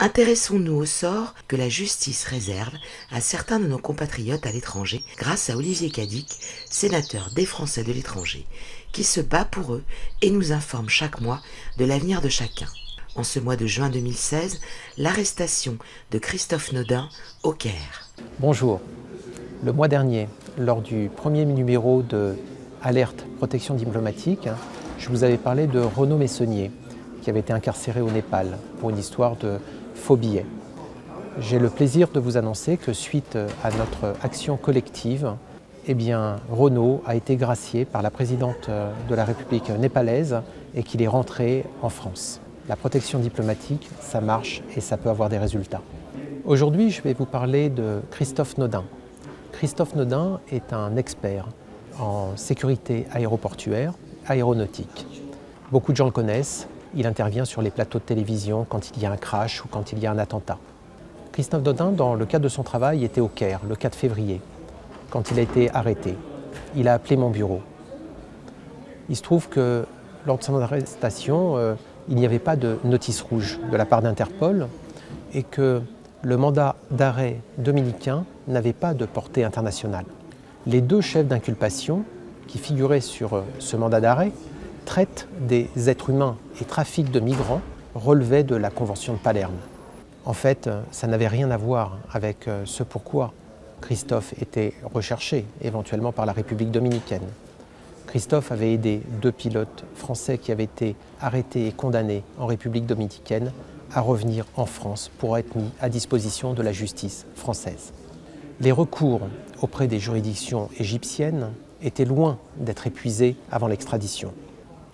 Intéressons-nous au sort que la justice réserve à certains de nos compatriotes à l'étranger grâce à Olivier Cadic, sénateur des Français de l'étranger, qui se bat pour eux et nous informe chaque mois de l'avenir de chacun. En ce mois de juin 2016, l'arrestation de Christophe Naudin au Caire. Bonjour. Le mois dernier, lors du premier numéro de Alerte Protection Diplomatique, je vous avais parlé de Renaud Messonnier, qui avait été incarcéré au Népal pour une histoire de faux billets. J'ai le plaisir de vous annoncer que suite à notre action collective, Renaud a été gracié par la présidente de la République népalaise et qu'il est rentré en France. La protection diplomatique, ça marche et ça peut avoir des résultats. Aujourd'hui, je vais vous parler de Christophe Naudin. Christophe Naudin est un expert en sécurité aéroportuaire, aéronautique. Beaucoup de gens le connaissent. Il intervient sur les plateaux de télévision quand il y a un crash ou quand il y a un attentat. Christophe Naudin, dans le cadre de son travail, était au Caire le 4 février, quand il a été arrêté. Il a appelé mon bureau. Il se trouve que lors de son arrestation, il n'y avait pas de notice rouge de la part d'Interpol et que le mandat d'arrêt dominicain n'avait pas de portée internationale. Les deux chefs d'inculpation qui figuraient sur ce mandat d'arrêt traitent des êtres humains et trafic de migrants relevaient de la Convention de Palerme. En fait, ça n'avait rien à voir avec ce pourquoi Christophe était recherché, éventuellement par la République dominicaine. Christophe avait aidé deux pilotes français qui avaient été arrêtés et condamnés en République dominicaine à revenir en France pour être mis à disposition de la justice française. Les recours auprès des juridictions égyptiennes étaient loin d'être épuisés avant l'extradition.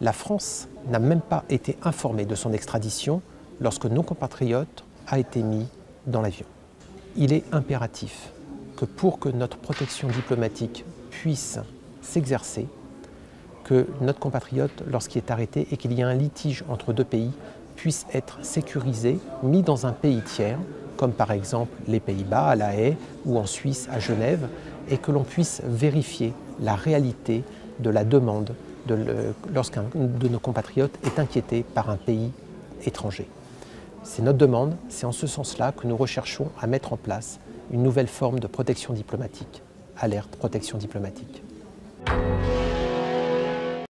La France n'a même pas été informée de son extradition lorsque nos compatriotes a été mis dans l'avion. Il est impératif que pour que notre protection diplomatique puisse s'exercer, que notre compatriote, lorsqu'il est arrêté et qu'il y a un litige entre deux pays, puisse être sécurisé, mis dans un pays tiers, comme par exemple les Pays-Bas, à La Haye, ou en Suisse, à Genève, et que l'on puisse vérifier la réalité de la demande lorsqu'un de nos compatriotes est inquiété par un pays étranger. C'est notre demande, c'est en ce sens-là que nous recherchons à mettre en place une nouvelle forme de protection diplomatique, Alerte Protection Diplomatique.